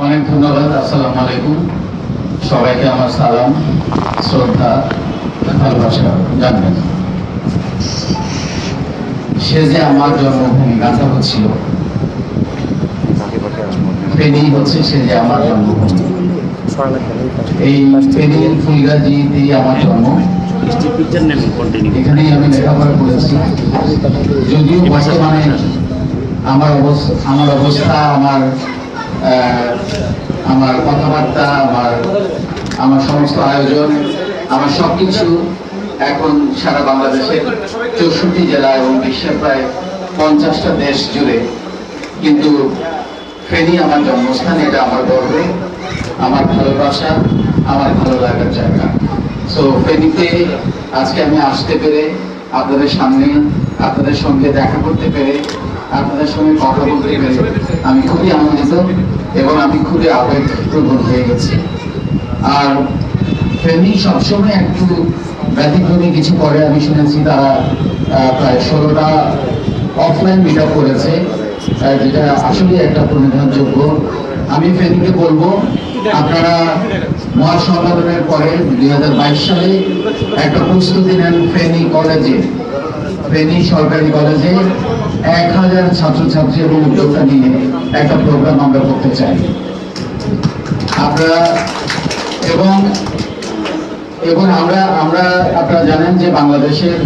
অনেক ধন্যবাদ। আসসালামু আলাইকুম। সবাইকে আমার সালাম, শ্রদ্ধা, ভালোবাসা জানবেন। সে যে আমার জন্মভূমি, গাথা হচ্ছিল ফেনী হচ্ছে সে যে আমার জন্মভূমি। এই ফেনী ফুলগাজীতে আমার জন্ম, এখানেই আমি লেখাপড়া করেছি। যদিও বর্তমানে আমার অবস্থা, আমার কথাবার্তা, আমার সমস্ত আয়োজন, আমার সবকিছু এখন সারা বাংলাদেশের 64 জেলা এবং বিশ্বের প্রায় 50টা দেশ জুড়ে। কিন্তু ফেনী আমার জন্মস্থান, এটা আমার গর্ব, আমার ভালোবাসা, আমার ভালো লাগার জায়গা। সো ফেনীতে আজকে আমি আসতে পেরে, আপনাদের সামনে আপনাদের সঙ্গে দেখা করতে পেরে, আপনাদের সঙ্গে কথা বলতে পেরে আমি খুবই আনন্দিত এবং আমি খুবই আবেগপ্রবণ হয়ে গেছি। আর ফেনী সবসময় একটু ব্যতিক্রমী কিছু করে। আমি শুনেছি তারা প্রায় 16টা অফলাইন মিট আপ করেছে, যেটা আসলে একটা প্রণিধানযোগ্য। আমি ফেনীকে বলবো, আপনারা মহাসম্মেলনের পরে 2022 সালে একটা প্রস্তুতি নেন ফেনী কলেজে, ফেনী সরকারি কলেজে 1000 ছাত্রছাত্রী এবং উদ্যোক্তা নিয়ে একটা প্রোগ্রাম আমরা করতে চাই। আপনারা এবং আপনারা জানেন যে বাংলাদেশের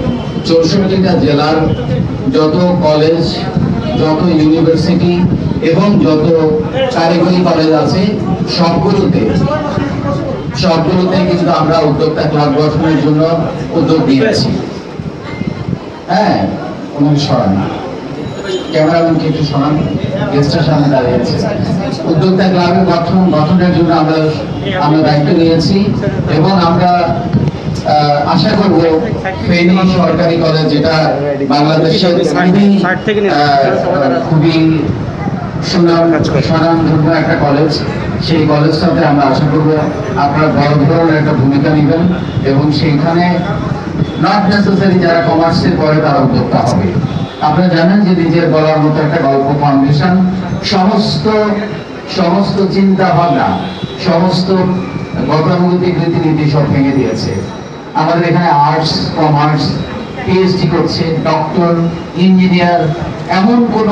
64টা জেলার যত কলেজ, যত ইউনিভার্সিটি এবং যত কারিগরি কলেজ আছে সবগুলোতে কিন্তু আমরা উদ্যোক্তা ক্লাব গঠনের জন্য উদ্যোগ নিয়েছি। হ্যাঁ, ওনাকে সরান, ক্যামেরাম্যানকে একটু সরান, গেস্টের সামনে দাঁড়িয়েছে। উদ্যোক্তা ক্লাবের গঠনের জন্য আমরা দায়িত্ব নিয়েছি এবং আমরা আশা করব ফেনী সরকারি কলেজ, যেটা বাংলাদেশের খুবই স্বনামধন্য একটা কলেজ, সেই কলেজটাতে আমরা আশা করব আপনারা বড় ধরনের একটা ভূমিকা নেবেন এবং সেইখানে নট নেসেসারি যারা কমার্সের পরে তারা উদ্যোক্তা হবে। আপনারা জানেন যে নিজের বলার মতো একটা গল্প ফাউন্ডেশন সমস্ত চিন্তা ভাবনা, সমস্ত গতানুগতিক রীতিনীতি সব ভেঙে দিয়েছে। আমাদের এখানে আর্টস, কমার্স, পিএইচডি করছে, ডক্টর, ইঞ্জিনিয়ার, এমন কোন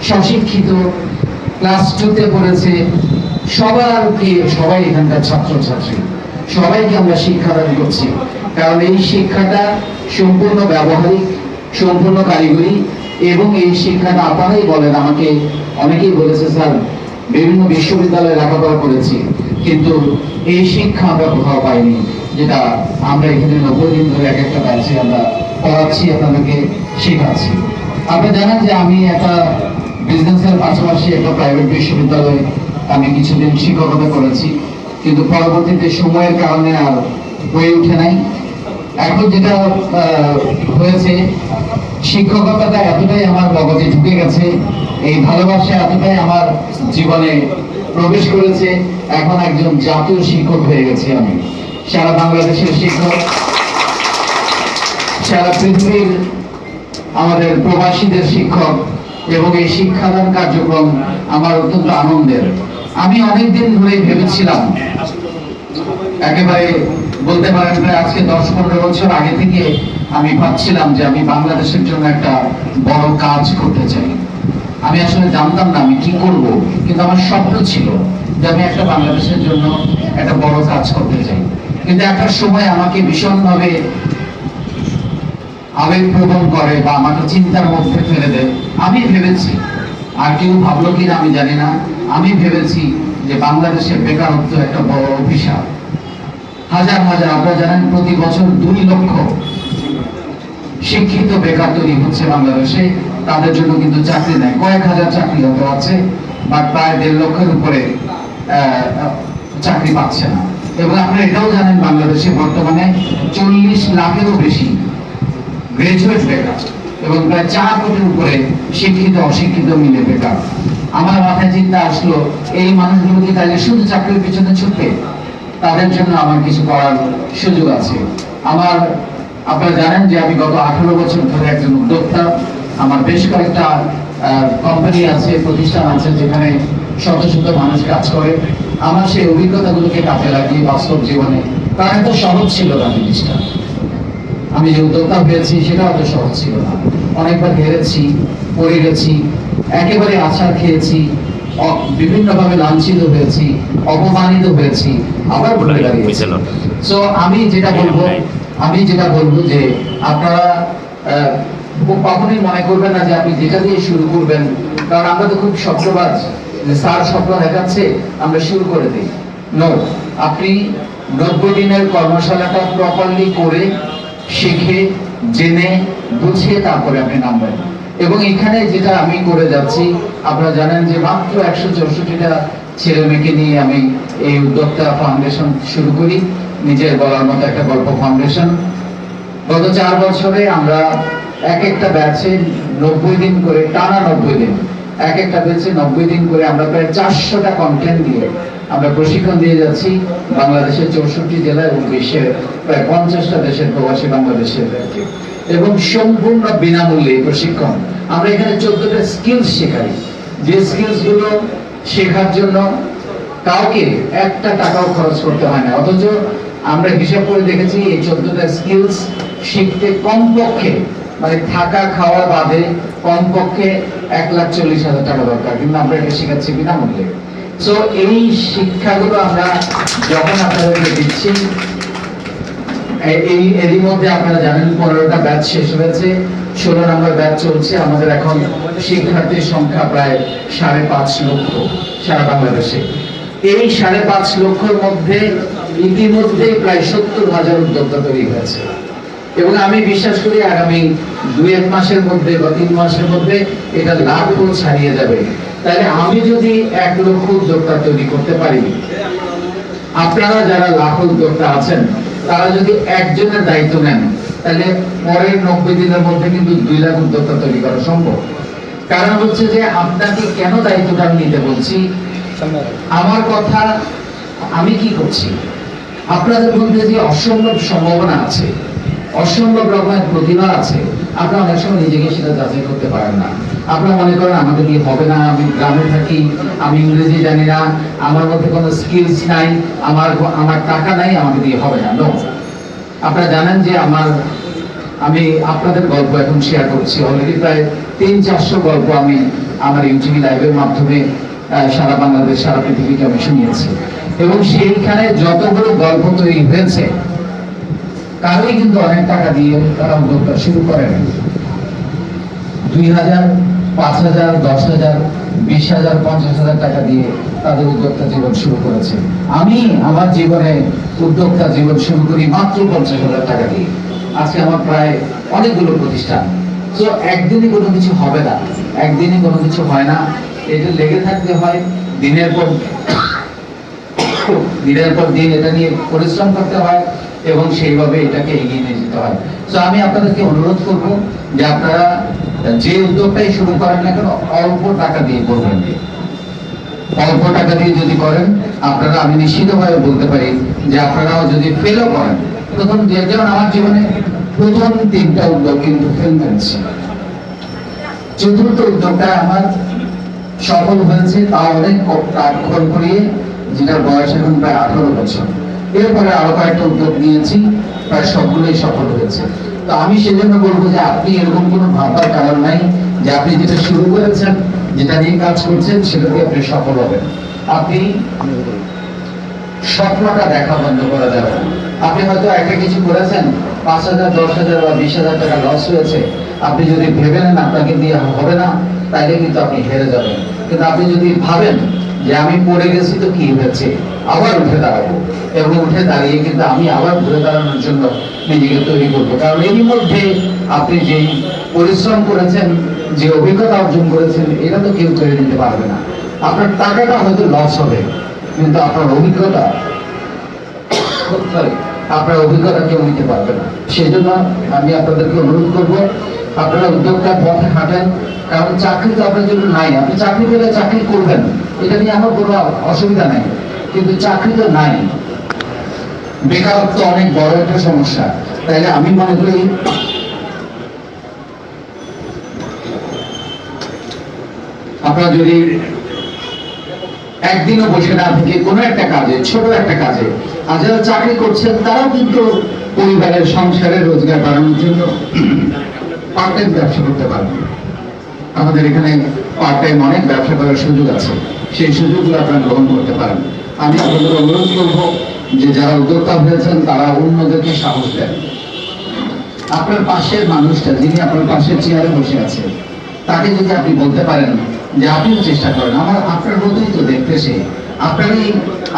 স্বশিক্ষিত ক্লাস 2-তে পড়েছে, সবাই এখানকার ছাত্রছাত্রী, সবাইকে আমরা শিক্ষাদান করছি। কারণ এই শিক্ষাটা সম্পূর্ণ ব্যবহারিক, সম্পূর্ণ কারিগরি এবং এই শিক্ষাটা আপনারাই বলেন, আমাকে অনেকেই বলেছে স্যার বিভিন্ন বিশ্ববিদ্যালয়ে লেখাপড়া করেছি, কিন্তু এই শিক্ষা আমরা কোথাও পাইনি, যেটা আমরা এখানে 90 দিন ধরে এক একটা ব্যাচে আমরা পড়াচ্ছি, আপনাদেরকে শেখাচ্ছি। আপনি জানেন যে আমি একটা বিজনেসের পাশাপাশি একটা প্রাইভেট বিশ্ববিদ্যালয়ে আমি কিছুদিন শিক্ষকতা করেছি, কিন্তু পরবর্তীতে সময়ের কারণে আর হয়ে উঠে নাই। এখন যেটা হয়েছে, শিক্ষকতাটা এতটাই আমার মগজে ঢুকে গেছে, এই ভালোবাসা এতটাই আমার জীবনে প্রবেশ করেছে, এখন একজন জাতীয় শিক্ষক হয়ে গেছি আমি। সারা বাংলাদেশের শিক্ষক, সারা পৃথিবীর আমাদের প্রবাসীদের শিক্ষক, এবং এই শিক্ষাদান কার্যক্রম আমার অত্যন্ত আনন্দের। আমি অনেকদিন ধরে ভেবেছিলাম, একেবারে বলতে পারেন প্রায় আজকে 10-15 বছর আগে থেকে আমি ভাবছিলাম যে আমি বাংলাদেশের জন্য একটা বড় কাজ করতে চাই। আমি আসলে জানতাম না আমি কি করব, কিন্তু আমার স্বপ্ন ছিল যে আমি একটা বাংলাদেশের জন্য একটা বড় কাজ করতে চাই। কিন্তু একটা সময় আমাকে ভীষণভাবে আবেগপ্রবণ করে বা আমাকে চিন্তার মধ্যে ফেলে দেয়। আমি ভেবেছি, আর কেউ ভাবলো কিনা আমি জানি না, আমি ভেবেছি যে বাংলাদেশের বেকারত্ব একটা বড় অভিশাপ। হাজার হাজার, আপনারা জানেন প্রতি বছর 2 লক্ষ শিক্ষিত বেকার তৈরি হচ্ছে বাংলাদেশে, তাদের জন্য কিন্তু চাকরি নেই। কয়েক হাজার চাকরি হতে আছে, বা প্রায় 1.5 লক্ষের উপরে চাকরি পাচ্ছে না। এবং আপনারা এটাও জানেন বাংলাদেশে বর্তমানে 40 লাখেরও বেশি গ্রাজুয়েট বেকার এবং প্রায় 4 কোটির উপরে শিক্ষিত অশিক্ষিত মিলে বেকার। আমার মাথায় চিন্তা আসলো, এই মানুষগুলো কি তাহলে শুধু চাকরির পিছনে ছুটবে? তাদের জন্য আমার কিছু করার সুযোগ আছে। আপনারা জানেন যে আমি গত 18 বছর ধরে একজন উদ্যোক্তা। আমার বেশ কয়েকটা কোম্পানি আছে, প্রতিষ্ঠান আছে, যেখানে শত শত মানুষ কাজ করে। আমার সেই অভিজ্ঞতাগুলোকে কাজে লাগিয়ে বাস্তব জীবনে, কারণ এত সহজ ছিল না জিনিসটা। আমি যে উদ্যোক্তা হয়েছি সেটা অত সহজ ছিল না। অনেকবার হেরেছি, পড়ে গেছি, একেবারে আছাড় খেয়েছি, বিভিন্নভাবে লাঞ্ছিত হয়েছি, অপমানিত হয়েছি, আবার ঘুরে দাঁড়িয়েছি। সো আমি যেটা বলবো যে আপনারা কখনোই মনে করবেন না যে আপনি যেটা দিয়ে শুরু করবেন, কারণ আমরা তো খুব স্বপ্নবাজ, যে স্যার স্বপ্ন দেখাচ্ছে আমরা শুরু করে দিই। নো, আপনি 90 দিনের কর্মশালাটা প্রপারলি করে, শিখে, জেনে, বুঝিয়ে তারপরে আপনি নামবেন। এবং এখানে যেটা আমি করে যাচ্ছি, আপনারা জানেন যে মাত্র 164টা ছেলে মেয়েকে নিয়ে আমি এই উদ্যোক্তা ফাউন্ডেশন শুরু করি, নিজের বলার মতো একটা গল্প ফাউন্ডেশন। গত 4 বছরে আমরা এক একটা ব্যাচে 90 দিন করে, টানা 90 দিন, এক একটা ব্যাচে 90 দিন করে আমরা প্রায় 400টা কন্টেন্ট দিয়ে আমরা প্রশিক্ষণ দিয়ে যাচ্ছি বাংলাদেশের 64 জেলা এবং বিশ্বের প্রায় 50টা দেশের প্রবাসী বাংলাদেশের, এবং সম্পূর্ণ বিনামূল্যে প্রশিক্ষণ। আমরা এখানে 14টা স্কিলস শেখাই, যে স্কিলস গুলো শেখার জন্য কাউকে একটা টাকাও খরচ করতে হয় না। অথচ আমরা হিসাব করে দেখেছি এই 14টা স্কিলস শিখতে কমপক্ষে, মানে থাকা খাওয়া বাদে কমপক্ষে 1,40,000 টাকা দরকার, কিন্তু আমরা এটা শেখাচ্ছি বিনামূল্যে। সো এই শিক্ষাগুলো আমরা যখন আপনাদেরকে দিচ্ছি, এরই মধ্যে আপনারা জানেন 15টা ব্যাচ শেষ হয়েছে, 16 নম্বর ব্যাচ চলছে। আমাদের এখন শিক্ষার্থীর সংখ্যা প্রায় 5.5 লক্ষ সারা বাংলাদেশে। এই 5.5 লক্ষের মধ্যে ইতিমধ্যে প্রায় 70,000 উদ্যোক্তা তৈরি হয়েছে, এবং আমি বিশ্বাস করি আগামী 2-1 মাসের মধ্যে বা 3 মাসের মধ্যে এটা লাখও ছাড়িয়ে যাবে। তাহলে আমি যদি 1 লক্ষ উদ্যোক্তা তৈরি করতে পারি, আপনারা যারা লাখ উদ্যোক্তা আছেন তারা যদি একজনের দায়িত্ব নেন, তাহলে পরের 90 দিনের মধ্যে কিন্তু 2 লাখ উদ্যোক্তা তৈরি করা সম্ভব। কারণ হচ্ছে যে আপনাকে কেন দায়িত্বটা নিতে বলছি, আমার কথা, আমি কি করছি, আপনাদের মধ্যে যে অসম্ভব সম্ভাবনা আছে, অসম্ভব রকমের প্রতিভা আছে, আপনারা অনেক সময় নিজেকে সেটা যাচাই করতে পারেন না। আপনারা মনে করেন আমাকে দিয়ে হবে না, আমি গ্রামে থাকি, আমি ইংরেজি জানি না, আমার মধ্যে কোনো স্কিলস নাই, আমার টাকা নাই, আমাকে দিয়ে হবে না। নো, আপনারা জানেন যে আমি আপনাদের গল্প এখন শেয়ার করছি। অলরেডি প্রায় 300-400 গল্প আমি আমার ইউটিউব লাইভের মাধ্যমে সারা বাংলাদেশ, সারা পৃথিবীকে আমি শুনিয়েছি, এবং সেইখানে যতগুলো গল্প তৈরি হয়েছে কারোই কিন্তু অনেক টাকা দিয়ে তারা উদ্যোক্তা শুরু করেন। 2,000, 5,000, 10,000, 20,000, 50,000 টাকা দিয়ে তাদের উদ্যোক্তা জীবন শুরু করেছে। আমি আমার জীবনে উদ্যোক্তা জীবন শুরু করি মাত্র 50,000 টাকা দিয়ে। আজকে আমার প্রায় অনেকগুলো প্রতিষ্ঠান। তো একদিনে কোনো কিছু হবে না, একদিনে কোনো কিছু হয় না, এটা লেগে থাকতে হয়, দিনের পর দিন এটা নিয়ে পরিশ্রম করতে হয়, এবং সেইভাবে এটাকে এগিয়ে নিয়ে যেতে হয়। তো আমি আপনাদেরকে অনুরোধ করব যে আপনারা যে উদ্যোগটাই শুরু করেন না কেন, অল্প টাকা দিয়ে করবেন। অল্প টাকা দিয়ে যদি করেন, আপনারা, আমি নিশ্চিতভাবে বলতে পারি যে আপনারাও যদি ফেলও করেন, যেমন আমার জীবনে প্রথম 3টা উদ্যোগ কিন্তু ফেল করেছি, 4র্থ উদ্যোগটা আমার সফল হয়েছে, তা অনেক খরচ করিয়ে, যেটার বয়স এখন প্রায় 18 বছর। এরপরে আরো কয়েকটা উদ্যোগ নিয়েছি, প্রায় সবগুলোই সফল হয়েছে। তো আমি সেজন্য বলবো যে আপনি এরকম কোনো ভাবার কারণ নাই যে আপনি যেটা শুরু করেছেন, যেটা নিয়ে কাজ করছেন, সেটা দিয়ে আপনি সফল হবেন। আপনি স্বপ্নটা দেখা বন্ধ করা যাবে না। আপনি হয়তো একটা কিছু করেছেন, 5,000, 10,000 বা 20,000 টাকা লস হয়েছে, আপনি যদি ভেবে নেন আপনাকে দিয়ে হবে না, তাইলে কিন্তু আপনি হেরে যাবেন। কিন্তু আপনি যদি ভাবেন যে আমি পড়ে গেছি তো কি হয়েছে, আবার উঠে দাঁড়াবো, এবং উঠে দাঁড়িয়ে কিন্তু আমি আবার ঘুরে দাঁড়ানোর জন্য নিজেকে তৈরি করবো। কারণ এরই মধ্যে আপনি যেই পরিশ্রম করেছেন, যে অভিজ্ঞতা অর্জন করেছেন, এটা তো কেউ তৈরি নিতে পারবে না। আপনার টাকাটা হয়তো লস হবে, কিন্তু আপনার অভিজ্ঞতা কেউ নিতে পারবে না। সেই জন্য আমি আপনাদেরকে অনুরোধ করবো, আপনারা উদ্যোক্তার পথে হাঁটেন। কারণ চাকরি তো আপনার জন্য নাই, আপনি চাকরি পেলে চাকরি করবেন, এটা নিয়ে আমার কোনো অসুবিধা নাই, কিন্তু চাকরি তো নাই। বেকারত্ব অনেক বড় একটা সমস্যা। তাইলে আমি মনে করি আপনারা যদি একদিনও বসে না থেকে কোনো একটা কাজে, ছোট একটা কাজে, আর যারা চাকরি করছেন তারাও কিন্তু পরিবারের সংসারের রোজগার বাড়ানোর জন্য পার্ট টাইম ব্যবসা করতে পারবেন। আমাদের এখানে পার্ট টাইম অনেক ব্যবসা করার সুযোগ আছে, সেই সুযোগগুলো আপনারা গ্রহণ করতে পারেন। আমি আপনাদের অনুরোধ করবো যে যারা উদ্যোক্তা হয়েছেন তারা অন্যদেরকে সাহস দেন। আপনার পাশের মানুষটা, যিনি আপনার পাশের চেয়ারে বসে আছে, তাকে যদি আপনি বলতে পারেন যে আপনিও চেষ্টা করেন, আপনার মতোই তো দেখতে সে,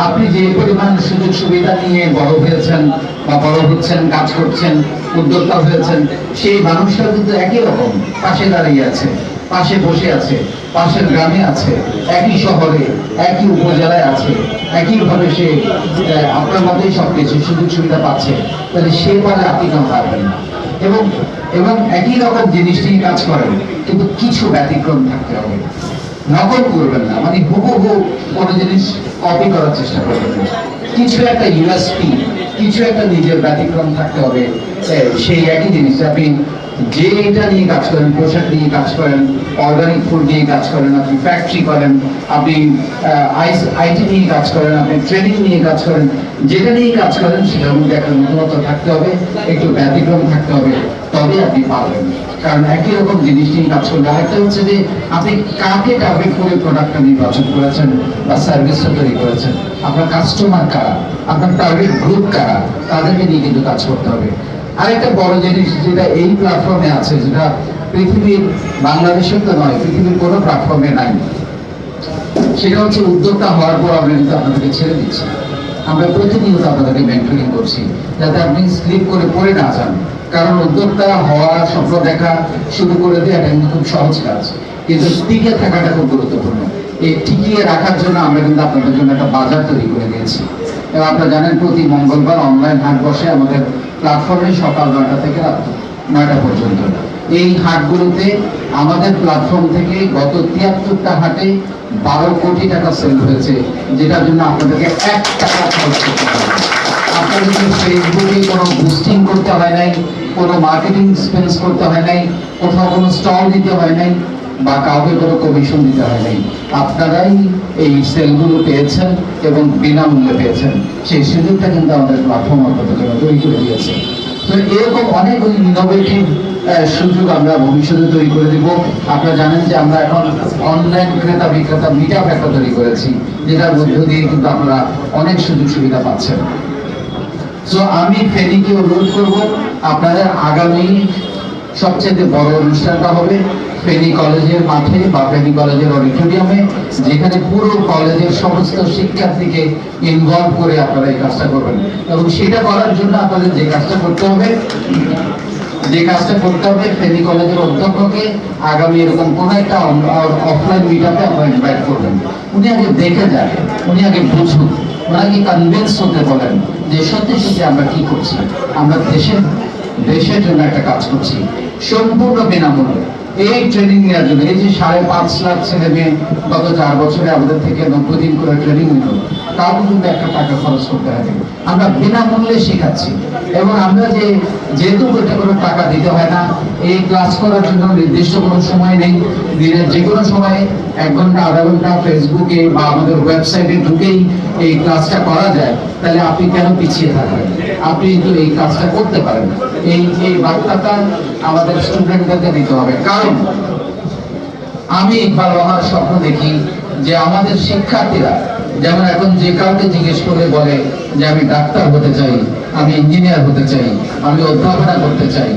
আপনি যে পরিমাণ সুযোগ সুবিধা নিয়ে বড় হয়েছেন বা বড় হচ্ছেন, কাজ করছেন, উদ্যোক্তা হয়েছেন, সেই মানুষটা কিন্তু একই রকম পাশে দাঁড়িয়ে আছে, পাশে বসে আছে, পাশের গ্রামে আছে, একই শহরে, একই উপজেলায় আছে, একইভাবে সে আপনার মতোই সবকিছু সুযোগ সুবিধা পাচ্ছে। তাহলে সে পারে, আপনি কেন পারবেন না? এবং এবং একই রকম জিনিস নিয়ে কাজ করেন, কিন্তু কিছু ব্যতিক্রম থাকতে হবে। নকল করবেন না, মানে হুবহু কোনো জিনিস কপি করার চেষ্টা করবেন না। কিছু একটা ইউএসপি, কিছু একটা নিজের ব্যতিক্রম থাকতে হবে। সেই একই জিনিস আপনি যে এটা নিয়ে কাজ করেন, পোশাক নিয়ে কাজ করেন, অর্গানিক ফুড নিয়ে কাজ করেন, আপনি ফ্যাক্টরি করেন, আপনি আইটি নিয়ে কাজ করেন, আপনি ট্রেনিং নিয়ে কাজ করেন, যেটা নিয়ে কাজ করেন সেটার মধ্যে একটা নতুনত্ব থাকতে হবে, একটু ব্যতিক্রম থাকতে হবে, তবে আপনি পারবেন। কারণ একই রকম জিনিস নিয়ে কাজ করলে আরেকটা হচ্ছে যে আপনি কাকে টার্গেট করে প্রোডাক্টটা নির্বাচন করেছেন বা সার্ভিসটা তৈরি করেছেন, আপনার কাস্টমার কারা, আপনার টার্গেট গ্রুপ কারা, তাদেরকে নিয়ে কিন্তু কাজ করতে হবে। আরেকটা বড় জিনিস যেটা এই প্ল্যাটফর্মে আছে, যেটা পৃথিবীর, বাংলাদেশের তো নয়, পৃথিবীর কোনো প্ল্যাটফর্মে নাই, সেটা হচ্ছে উদ্যোক্তা হওয়ার পর আমরা কিন্তু আপনাদেরকে ছেড়ে দিচ্ছি। আমরা প্রতিনিয়ত আপনাদেরকে মেন্টরিং করছি, যাতে আপনি স্লিপ করে পড়ে না যান। কারণ উদ্যোক্তা হওয়া, স্বপ্ন দেখা শুরু করে দেওয়া এটা কিন্তু খুব সহজ কাজ, কিন্তু টিকে থাকাটা খুব গুরুত্বপূর্ণ। এই টিকিয়ে রাখার জন্য আমরা কিন্তু আপনাদের জন্য একটা বাজার তৈরি করে দিয়েছি। এবং আপনারা জানেন প্রতি মঙ্গলবার অনলাইন হাট বসে আমাদের প্ল্যাটফর্মে, সকাল 9টা থেকে রাত 9টা পর্যন্ত। এই হাটগুলোতে আমাদের প্ল্যাটফর্ম থেকে গত 73টা হাটে 12 কোটি টাকা সেল হয়েছে, যেটার জন্য আপনাদেরকে 1 টাকা খরচ করতে হবে। আপনাদেরকে ফেসবুকে কোনো বুস্টিং করতে হয় নাই, কোনো মার্কেটিং স্পেন্স করতে হয় নাই, কোথাও কোনো স্টল দিতে হয় নাই, বা কাউকে কোনো কমিশন দিতে হয় নাই। আপনারাই এই সেলগুলো পেয়েছেন এবং বিনামূল্যে পেয়েছেন। সেই সুযোগটা কিন্তু আমাদের প্ল্যাটফর্ম আপনাদের জন্য তৈরি করে দিয়েছে। তো এরকম অনেক ইনোভেটিভ সুযোগ আমরা ভবিষ্যতে তৈরি করে দিব। আপনারা জানেন যে আমরা এখন অনলাইন ক্রেতা বিক্রেতা মিটআপ একটা তৈরি করেছি, যেটার মধ্য দিয়ে কিন্তু আপনারা অনেক সুযোগ সুবিধা পাচ্ছেন। তো আমি ফেনীকে অনুরোধ করব, আপনাদের আগামী সবচেয়ে বড় অনুষ্ঠানটা হবে ফেনী কলেজের মাঠে বা ফেনী কলেজের অডিটোরিয়ামে, যেখানে পুরো কলেজের সমস্ত শিক্ষার্থীকে ইনভলভ করে আপনারা এই কাজটা করবেন। এবং সেটা করার জন্য আপনাদের যে কাজটা করতে হবে, ফেনী কলেজের অধ্যক্ষকে আগামী এরকম কোনো একটা অফলাইন মিটআপে আপনারা ইনভাইট করবেন। উনি আগে দেখে যান, উনি আগে বুঝুন, ওনাকে কনভিন্স হতে বলেন যে সত্যি সত্যি আমরা কি করছি, আমরা দেশের জন্য একটা কাজ করছি সম্পূর্ণ বিনামূল্যে। এই ট্রেনিং নেওয়ার জন্য, এই যে 5.5 লাখ ছেলে মেয়ে গত 4 বছরে আমাদের থেকে 90 দিন করে ট্রেনিং নিল, তাও কিন্তু একটা টাকা খরচ করতে হবে। আমরা বিনামূল্যে শেখাচ্ছি, এবং আমরা যেহেতু এটা কোনো টাকা দিতে হয় না, এই ক্লাস করার জন্য নির্দিষ্ট কোনো সময় নেই, দিনের যে কোনো সময়ে 1 ঘন্টা, আধা ঘন্টা ফেসবুকে বা আমাদের ওয়েবসাইটে ঢুকেই এই ক্লাসটা করা যায়। তাহলে আপনি কেন পিছিয়ে থাকবেন? আপনি কিন্তু এই কাজটা করতে পারেন। এই বার্তাটা আমাদের স্টুডেন্টদেরকে দিতে হবে। কারণ আমি ইকবাল বাহার স্বপ্ন দেখি যে আমাদের শিক্ষার্থীরা যেমন এখন যে কাউকে জিজ্ঞেস করে বলে যে আমি ডাক্তার হতে চাই, আমি ইঞ্জিনিয়ার হতে চাই, আমি অধ্যাপনা করতে চাই,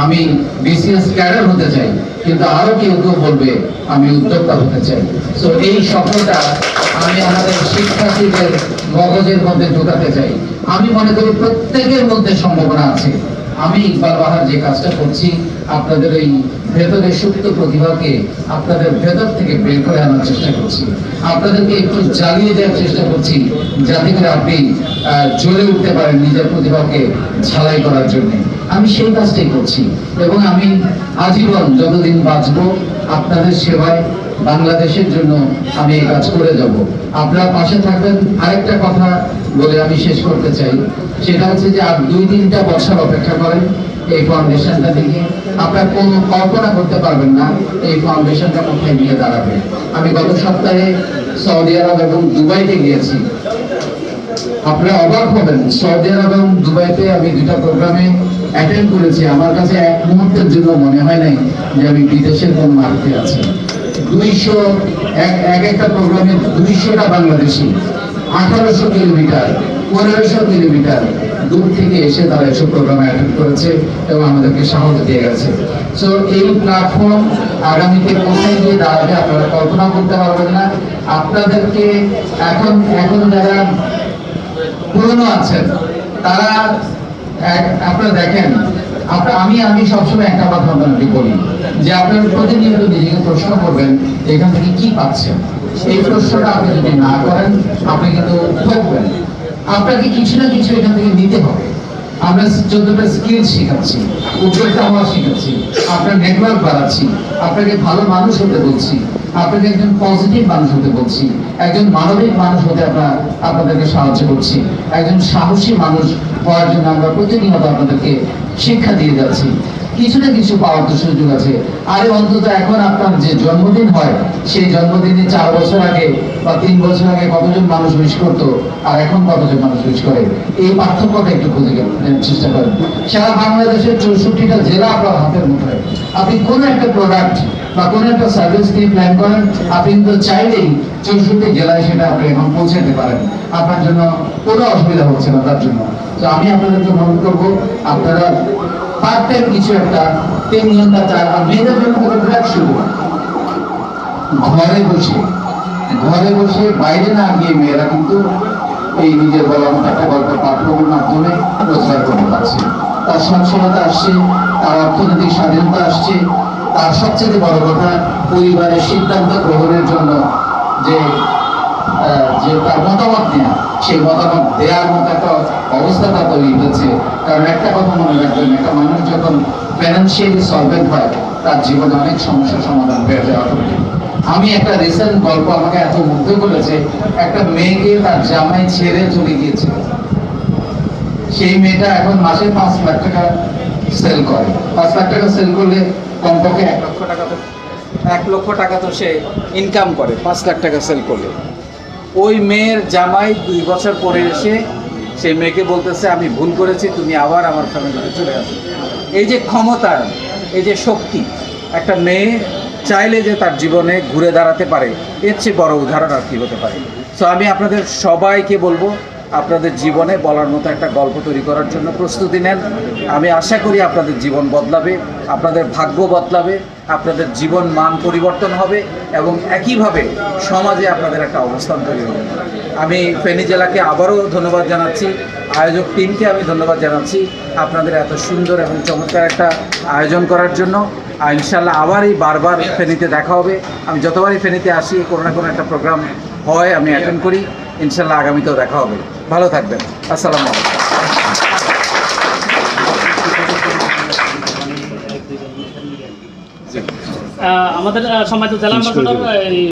আমি বিসিএস ক্যাডার হতে চাই, কিন্তু আরো কেউ বলবে আমি উদ্যোক্তা হতে চাই। তো এই স্বপ্নটা আমি আমাদের শিক্ষার্থীদের মগজের মধ্যে ঢোকাতে চাই। আমি মনে করি প্রত্যেকের মধ্যে সম্ভাবনা আছে। আমি ইকবাল বাহার যে কাজটা করছি, আপনাদের এই ভেতরের সুপ্ত প্রতিভাকে আপনাদের ভেতর থেকে বের করে আনার চেষ্টা করছি, আপনাদেরকে একটু জ্বালিয়ে দেওয়ার চেষ্টা করছি, যাতে করে আপনি জ্বলে উঠতে পারেন নিজের প্রতিভাকে ঝালাই করার জন্য। আমি সেই কাজটাই করছি, এবং আমি আজীবন যতদিন বাঁচবো আপনাদের সেবায়, বাংলাদেশের জন্য আমি এই কাজ করে যাব। আপনারা পাশে থাকবেন। আরেকটা কথা বলে আমি শেষ করতে চাই, সেটা হচ্ছে যে আর 2-3টা বছর অপেক্ষা করেন এই ফাউন্ডেশনটা দিকে। আপনারা কোনো কল্পনা করতে পারবেন না এই ফাউন্ডেশনটা কোথায় গিয়ে দাঁড়াবে। আমি গত সপ্তাহে সৌদি আরব এবং দুবাইতে গিয়েছি। আপনারা অবাক হবেন, সৌদি আরব এবং দুবাইতে আমি দুটা প্রোগ্রামে অ্যাটেন্ড করেছি। আমার কাছে এক মুহূর্তের জন্য মনে হয় নাই যে আমি বিদেশের কোন মার্কেটে আছি। 200 একটা প্রোগ্রামে 200টা বাংলাদেশি 1800 কিলোমিটার 1500 কিলোমিটার দূর থেকে এসে তারা এসব প্রোগ্রামে অ্যাটেন্ড করেছে এবং আমাদেরকে সাহস দিয়ে গেছে। সো এই প্ল্যাটফর্ম আগামীতে কোথায় গিয়ে দাঁড়াবে আপনারা কল্পনা করতে পারবেন না। আপনাদেরকে এখন যারা পুরনো আছেন তারা আপনারা দেখেন, আমি সবসময় একটা কথা আপনাকে বলি যে আপনার প্রতিনিয়ত নিজেকে প্রশ্ন করবেন এখান থেকে কি পাচ্ছেন। এই প্রশ্নটা আপনি যদি না করেন আপনি কিন্তু ঠকবেন। আপনাকে কিছু না কিছু এখান থেকে নিতে হবে। আমরা 14টা স্কিল শেখাচ্ছি, উদ্যোক্তা হওয়া শেখাচ্ছি, আপনার নেটওয়ার্ক বাড়াচ্ছি, আপনাকে ভালো মানুষ হতে বলছি, আপনাকে একজন পজিটিভ মানুষ হতে বলছি, একজন মানবিক মানুষ হতে আপনাদেরকে সাহায্য করছি, একজন সাহসী মানুষ হওয়ার জন্য আমরা প্রতিনিয়ত আপনাদেরকে শিক্ষা দিয়ে যাচ্ছি। কিছু না কিছু পাওয়ার তো সুযোগ আছে। আরে অন্তত এখন আপনার যে জন্মদিন হয় সেই জন্মদিনে 4 বছর আগে বা 3 বছর আগে কতজন মানুষ উইশ করতো আর এখন কতজন মানুষ উইশ করে, এই পার্থক্যটা একটু খুঁজে চেষ্টা করেন। সারা বাংলাদেশের 64টা জেলা আপনার হাতের মুঠোয়। আপনি কোনো একটা প্রোডাক্ট বা কোনো একটা সার্ভিস নিয়ে প্ল্যান করেন, আপনি কিন্তু চাইলেই 64 জেলায় সেটা আপনি এখন পৌঁছাতে পারেন। আপনার জন্য কোনো অসুবিধা হচ্ছে না তার জন্য। তো আমি আপনাদেরকে মনে করবো আপনারা পার্ট টাইম কিছু একটা 3 ঘন্টা 4 ঘন্টা মেয়েদের জন্য ব্যাগ শুরু ঘরে বসে বাইরে না গিয়ে মেয়েরা কিন্তু এই নিজের বলার মতো একটা গল্প পাঠ্যক্রমের মাধ্যমে রোজগার করতে পারছে। তার সচ্ছলতা আসছে, তার অর্থনৈতিক স্বাধীনতা আসছে, তার সবচেয়ে বড় কথা পরিবারের সিদ্ধান্ত গ্রহণের জন্য যে তার মতামত নেওয়া, সেই মতামত দেওয়ার মতো একটা অবস্থাটা তৈরি হয়েছে। কারণ একটা কথা মনে রাখবেন, একটা মানুষ যখন ফাইন্যান্সিয়ালি সলভেন্ট হয় তার জীবনে অনেক সমস্যার সমাধান হয়ে যায় অটোমেটিক। আমি একটা রিসেন্ট গল্প আমাকে এত মুগ্ধ করেছে, একটা মেয়েকে তার জামাই ছেড়ে চলে গিয়েছে। সেই মেয়েটা এখন মাসে 5 লাখ টাকা সেল করে। 5 লাখ টাকা সেল করলে কমপক্ষে 1 লক্ষ টাকা তো সে ইনকাম করে 5 লাখ টাকা সেল করলে। ওই মেয়ের জামাই 2 বছর পরে এসে সেই মেয়েকে বলতেছে আমি ভুল করেছি, তুমি আবার আমার ফ্যামিলিতে চলে আসো। এই যে ক্ষমতা, এই যে শক্তি, একটা মেয়ে চাইলে যে তার জীবনে ঘুরে দাঁড়াতে পারে, এর চেয়ে বড় উদাহরণ আর কি হতে পারে। সো আমি আপনাদের সবাইকে বলবো আপনাদের জীবনে বলার মতো একটা গল্প তৈরি করার জন্য প্রস্তুতি নেন। আমি আশা করি আপনাদের জীবন বদলাবে, আপনাদের ভাগ্য বদলাবে, আপনাদের জীবন মান পরিবর্তন হবে এবং একইভাবে সমাজে আপনাদের একটা অবস্থান তৈরি হবে। আমি ফেনী জেলাকে আবারও ধন্যবাদ জানাচ্ছি, আয়োজক টিমকে আমি ধন্যবাদ জানাচ্ছি আপনাদের এত সুন্দর এবং চমৎকার একটা আয়োজন করার জন্য। ইনশাল্লাহ আবারই বারবার ফেনীতে দেখা হবে। আমি যতবারই ফেনীতে আসি কোনো না কোনো একটা প্রোগ্রাম হয়, আমি অ্যাটেন্ড করি। ইনশাল্লাহ আগামীতেও দেখা হবে। ভালো থাকবেন। আসসালামু আলাইকুম। আমাদের সম্মানিত জেলা